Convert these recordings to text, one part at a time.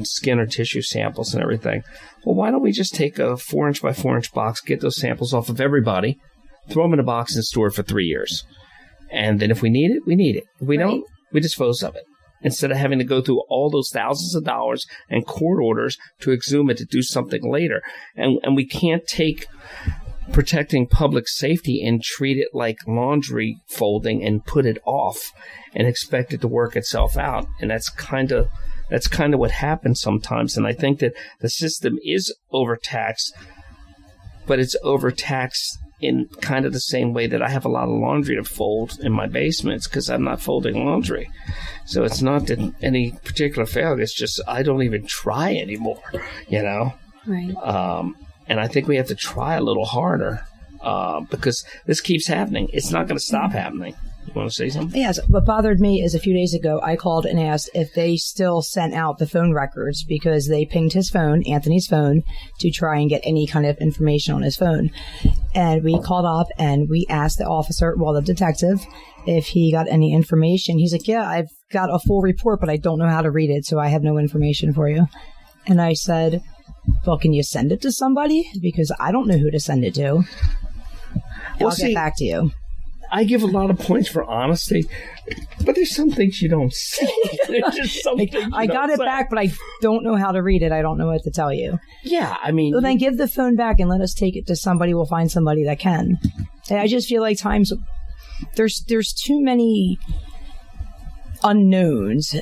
skin or tissue samples and everything. Well, why don't we just take a 4-inch by 4-inch box, get those samples off of everybody, throw them in a box and store it for 3 years. And then if we need it, we need it. If we don't, we dispose of it. Instead of having to go through all those thousands of dollars and court orders to exhume it to do something later. And we can't take protecting public safety and treat it like laundry folding and put it off and expect it to work itself out. And that's kind of what happens sometimes. And I think that the system is overtaxed, but it's overtaxed in kind of the same way that I have a lot of laundry to fold in my basements because I'm not folding laundry. So it's not that any particular failure. It's just I don't even try anymore, you know? Right. And I think we have to try a little harder because this keeps happening. It's not going to stop happening. You want to say something? Yes. What bothered me is a few days ago, I called and asked if they still sent out the phone records because they pinged his phone, Anthony's phone, to try and get any kind of information on his phone. And we called up and we asked the officer, well, the detective, if he got any information. He's like, yeah, I've got a full report, but I don't know how to read it, so I have no information for you. And I said, well, can you send it to somebody? Because I don't know who to send it to. I'll get back to you. I give a lot of points for honesty, but there's some things you don't say. There's just some things I got it back, but I don't know how to read it. I don't know what to tell you. Yeah, I mean... Well, then give the phone back and let us take it to somebody. We'll find somebody that can. And I just feel like times... There's too many unknowns.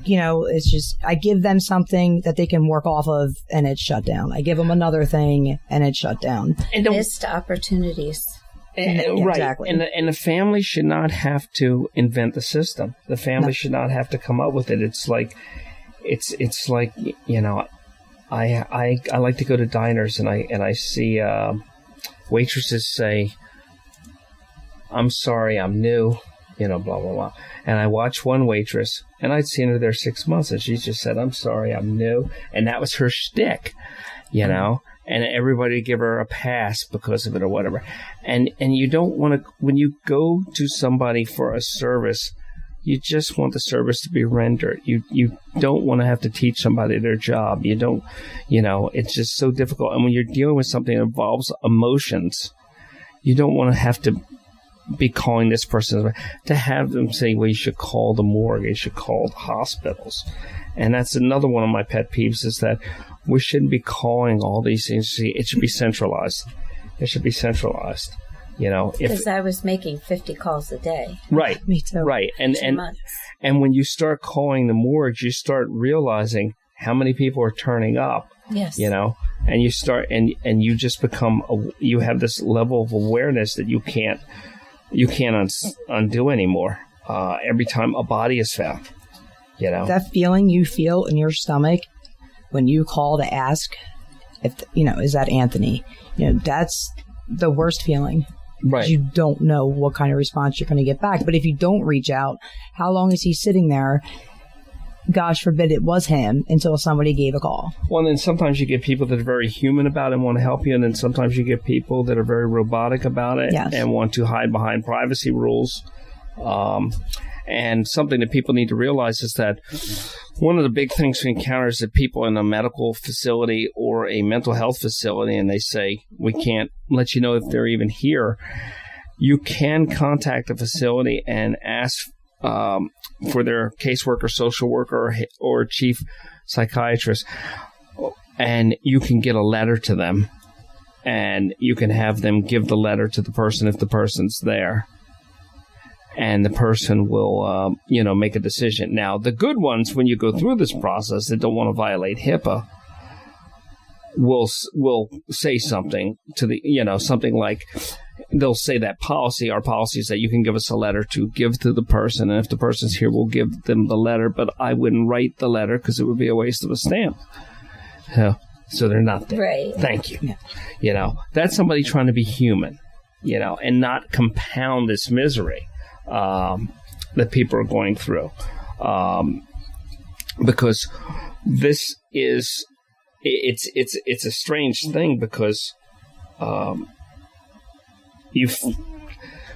You know, it's just, I give them something that they can work off of and it's shut down. I give them another thing and it's shut down. And missed opportunities. Right. Exactly. And the family should not have to invent the system. The family should not have to come up with it. It's like, you know, I like to go to diners and I see waitresses say, I'm sorry, I'm new, you know, blah, blah, blah. And I watched one waitress, and I'd seen her there 6 months, and she just said, I'm sorry, I'm new. And that was her shtick, you know, and everybody would give her a pass because of it or whatever. And you don't want to, when you go to somebody for a service, you just want the service to be rendered. You don't want to have to teach somebody their job. You don't, you know, it's just so difficult. And when you're dealing with something that involves emotions, you don't want to have to be calling this person, to have them say, well, you should call the morgue, you should call the hospitals. And that's another one of my pet peeves, is that we shouldn't be calling all these things. It should be centralized. It should be centralized. You know, because I was making 50 calls a day. Right. Me too. Right. And when you start calling the morgues, you start realizing how many people are turning up. Yes. You know, and you start and you just become you have this level of awareness that you can't undo anymore. Every time a body is found, you know, that feeling you feel in your stomach when you call to ask if, you know, is that Anthony? You know, that's the worst feeling. Right. You don't know what kind of response you're going to get back. But if you don't reach out, how long is he sitting there? Gosh forbid it was him, until somebody gave a call. Well, and then sometimes you get people that are very human about it and want to help you. And then sometimes you get people that are very robotic about it and want to hide behind privacy rules. And something that people need to realize is that one of the big things we encounter is that people in a medical facility or a mental health facility, and they say, we can't let you know if they're even here. You can contact the facility and ask for their caseworker, social worker, or chief psychiatrist, and you can get a letter to them, and you can have them give the letter to the person if the person's there, and the person will, make a decision. Now, the good ones, when you go through this process, that don't want to violate HIPAA, will say something to the, something like, they'll say that our policy is that you can give us a letter to give to the person, and if the person's here, we'll give them the letter, but I wouldn't write the letter because it would be a waste of a stamp. So they're not there. Right. Thank you. Yeah. That's somebody trying to be human, and not compound this misery that people are going through. Because this is, it's a strange thing, because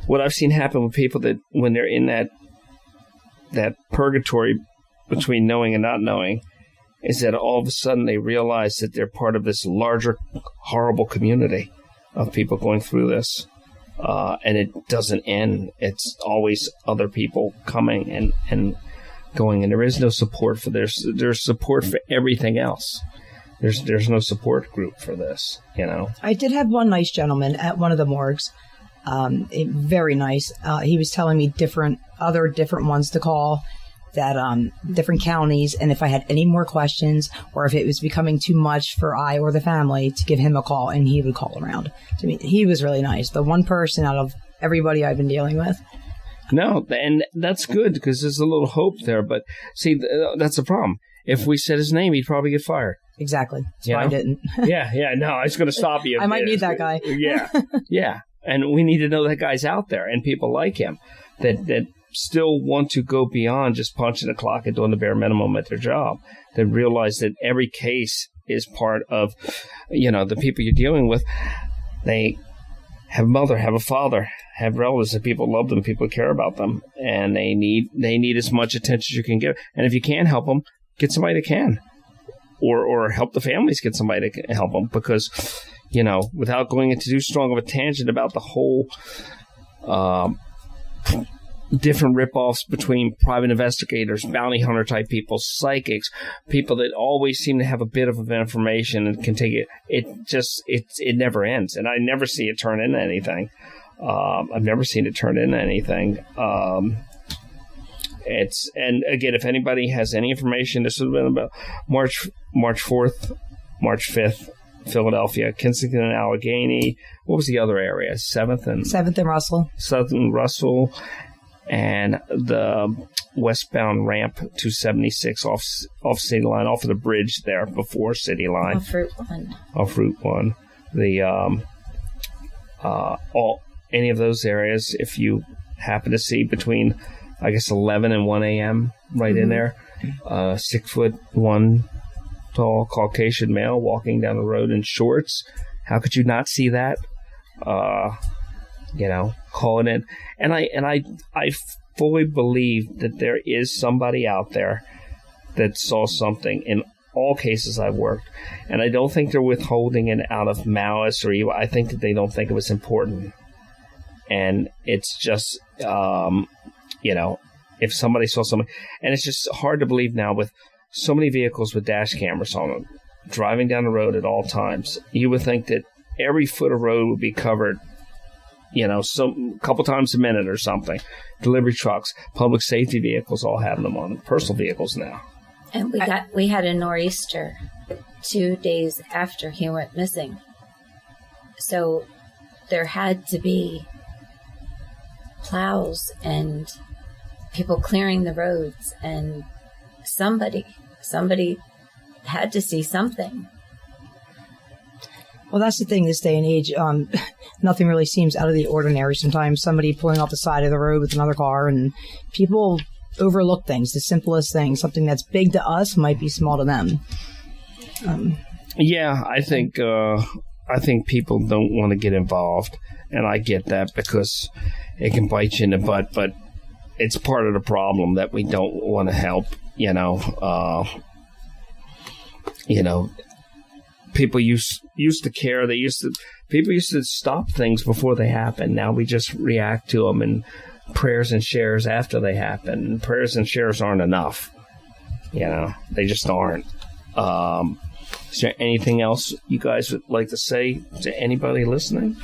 what I've seen happen with people, that when they're in that purgatory between knowing and not knowing, is that all of a sudden they realize that they're part of this larger, horrible community of people going through this. And it doesn't end. It's always other people coming and going, and there is no support for this. There's support for everything else. There's no support group for this, you know. I did have one nice gentleman at one of the morgues. Very nice. He was telling me different ones to call, that different counties, and if I had any more questions or if it was becoming too much for I or the family, to give him a call, and he would call around to me. He was really nice. The one person out of everybody I've been dealing with. No, and that's good because there's a little hope there. But see, that's the problem. If we said his name, he'd probably get fired. Exactly. That's why I didn't. Yeah. No, I was going to stop you. I might need that guy. Yeah. And we need to know that guy's out there, and people like him that still want to go beyond just punching the clock and doing the bare minimum at their job. That realize that every case is part of, the people you're dealing with. They have a mother, have a father, have relatives, and people love them, people care about them, and they need as much attention as you can give. And if you can't help them, get somebody that can. Or help the families get somebody to help them, because, without going into too strong of a tangent about the whole different ripoffs between private investigators, bounty hunter type people, psychics, people that always seem to have a bit of information and can take it. It never ends, and I never see it turn into anything. I've never seen it turn into anything. And again, if anybody has any information, this would have been about March 4th, March 5th, Philadelphia, Kensington and Allegheny. What was the other area? 7th and Russell. 7th and Russell, and the westbound ramp to 76 off City Line, off of the bridge there before City Line. Off Route 1. The any of those areas, if you happen to see between, I guess, 11 and 1 a.m. right in there. 6'1" tall Caucasian male walking down the road in shorts. How could you not see that? Calling in. And I fully believe that there is somebody out there that saw something in all cases I've worked. And I don't think they're withholding it out of malice or evil. I think that they don't think it was important. And it's just, if somebody saw something, and it's just hard to believe now with so many vehicles with dash cameras on them, driving down the road at all times, you would think that every foot of road would be covered, some couple times a minute or something. Delivery trucks, public safety vehicles all have them on them, personal vehicles now. And we had a nor'easter 2 days after he went missing. So there had to be plows and people clearing the roads, and somebody had to see something. Well, that's the thing this day and age. Nothing really seems out of the ordinary. Sometimes somebody pulling off the side of the road with another car, and people overlook things, the simplest things. Something that's big to us might be small to them. I think people don't want to get involved, and I get that because it can bite you in the butt, but it's part of the problem that we don't want to help. People used to care. People used to stop things before they happen. Now we just react to them, and prayers and shares after they happen. And prayers and shares aren't enough. They just aren't. Is there anything else you guys would like to say to anybody listening?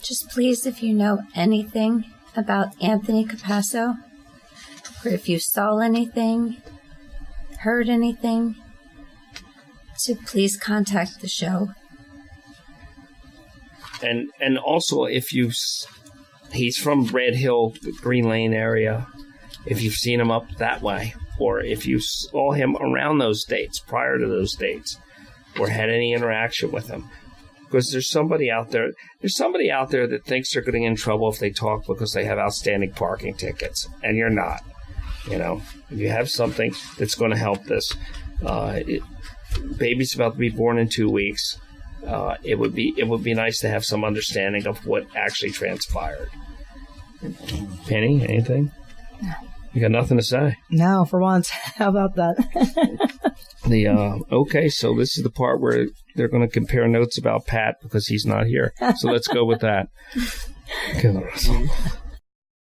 Just please, if you know anything about Anthony Capasso, or if you saw anything, heard anything, to please contact the show. And also, he's from Red Hill, Green Lane area, if you've seen him up that way, or if you saw him around those dates, prior to those dates, or had any interaction with him. Because there's somebody out there that thinks they're getting in trouble if they talk because they have outstanding parking tickets, and you're not. If you have something that's going to help this, baby's about to be born in 2 weeks. It would be nice to have some understanding of what actually transpired. Penny, anything? You got nothing to say? No, for once. How about that? Okay, so this is the part where they're going to compare notes about Pat because he's not here. So let's go with that. Go, Russell.